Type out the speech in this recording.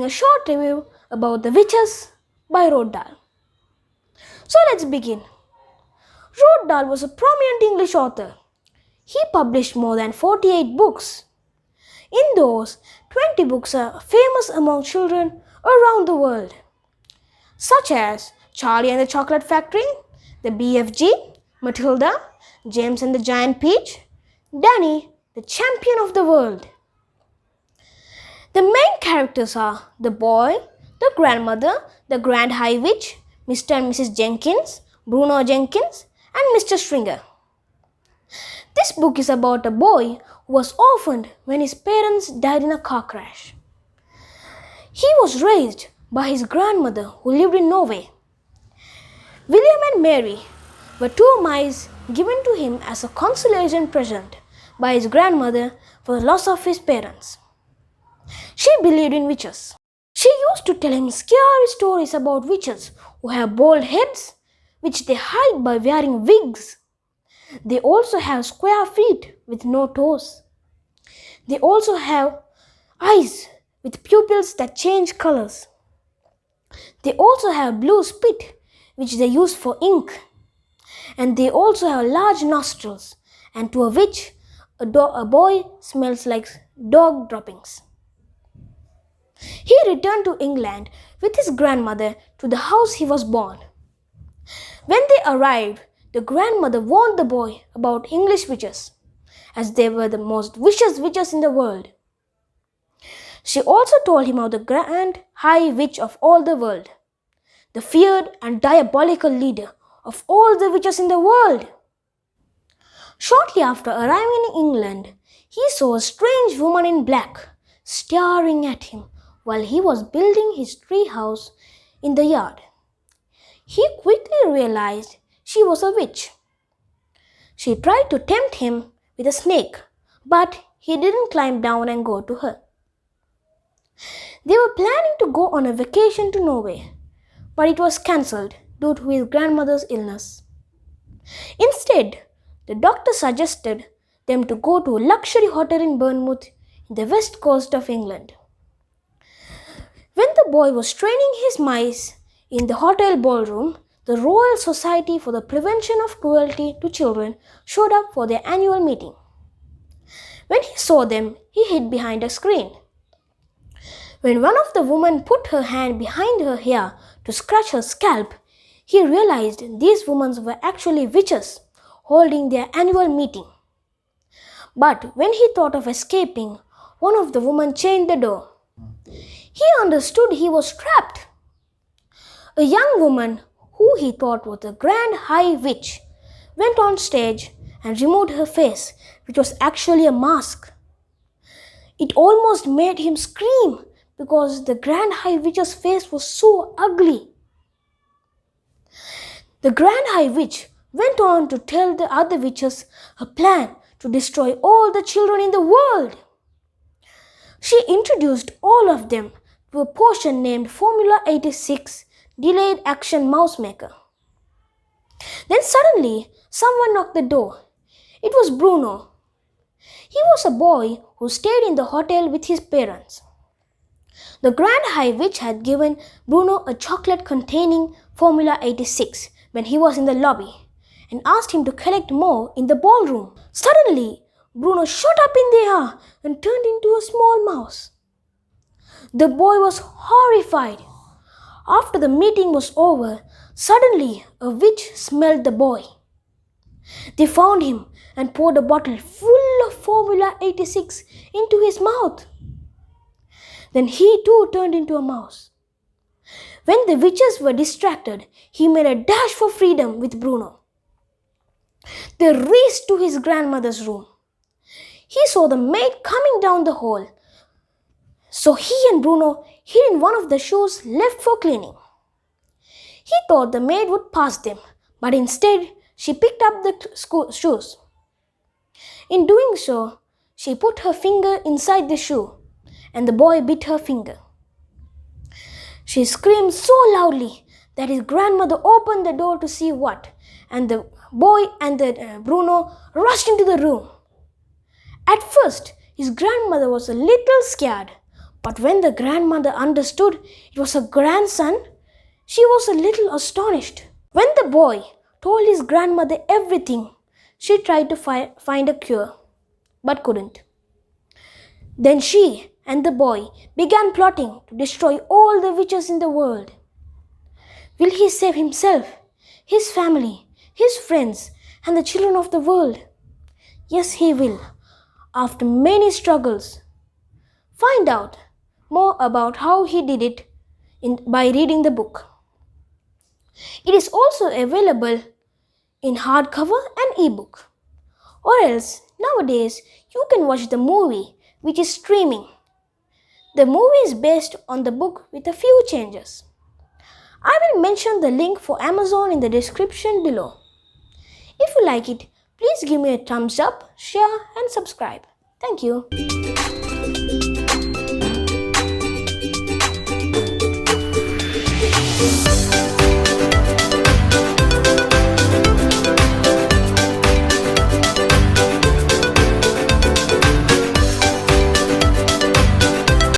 a short review about The Witches by Roald Dahl. So let's begin. Roald Dahl was a prominent English author. He published more than 48 books. In those, 20 books are famous among children around the world, such as Charlie and the Chocolate Factory, The BFG, Matilda, James and the Giant Peach, Danny, the Champion of the World. The main characters are the boy, the grandmother, the Grand High Witch, Mr. and Mrs. Jenkins, Bruno Jenkins, and Mr. Stringer. This book is about a boy who was orphaned when his parents died in a car crash. He was raised by his grandmother who lived in Norway. William and Mary were two mice given to him as a consolation present by his grandmother for the loss of his parents. She believed in witches. She used to tell him scary stories about witches who have bald heads, which they hide by wearing wigs. They also have square feet with no toes. They also have eyes with pupils that change colors. They also have blue spit, which they use for ink. And they also have large nostrils, and to a witch, a boy smells like dog droppings. He returned to England with his grandmother to the house he was born. When they arrived, the grandmother warned the boy about English witches, as they were the most vicious witches in the world. She also told him of the Grand High Witch of all the world, the feared and diabolical leader of all the witches in the world. Shortly after arriving in England, he saw a strange woman in black staring at him while he was building his tree house in the yard. He quickly realized she was a witch. She tried to tempt him with a snake, but he didn't climb down and go to her. They were planning to go on a vacation to Norway, but it was cancelled due to his grandmother's illness. Instead, the doctor suggested them to go to a luxury hotel in Bournemouth in the west coast of England. When the boy was training his mice in the hotel ballroom, the Royal Society for the Prevention of Cruelty to Children showed up for their annual meeting. When he saw them, he hid behind a screen. When one of the women put her hand behind her hair to scratch her scalp, he realized these women were actually witches holding their annual meeting. But when he thought of escaping, one of the women chained the door. He understood he was trapped. A young woman, who he thought was the Grand High Witch, went on stage and removed her face, which was actually a mask. It almost made him scream because the Grand High Witch's face was so ugly. The Grand High Witch went on to tell the other witches her plan to destroy all the children in the world. She introduced all of them to a potion named Formula 86 Delayed Action Mouse Maker. Then suddenly, someone knocked the door. It was Bruno. He was a boy who stayed in the hotel with his parents. The Grand High Witch had given Bruno a chocolate containing Formula 86 when he was in the lobby and asked him to collect more in the ballroom. Suddenly, Bruno shot up in the air and turned into a small mouse. The boy was horrified. After the meeting was over, suddenly a witch smelled the boy. They found him and poured a bottle full of Formula 86 into his mouth. Then he too turned into a mouse. When the witches were distracted, he made a dash for freedom with Bruno. They raced to his grandmother's room. He saw the maid coming down the hall. So he and Bruno hid in one of the shoes left for cleaning. He thought the maid would pass them, but instead she picked up the shoes. In doing so, she put her finger inside the shoe, and the boy bit her finger. She screamed so loudly that his grandmother opened the door to see what, and the boy and Bruno rushed into the room. At first, his grandmother was a little scared, But when the grandmother understood it was her grandson, she was a little astonished. When the boy told his grandmother everything, she tried to find a cure, but couldn't. Then she and the boy began plotting to destroy all the witches in the world. Will he save himself, his family, his friends, and the children of the world? Yes, he will, after many struggles. Find out more about how he did it by reading the book. It is also available in hardcover and ebook. Or else, nowadays, you can watch the movie which is streaming. The movie is based on the book with a few changes. I will mention the link for Amazon in the description below. If you like it, please give me a thumbs up, share and subscribe. Thank you.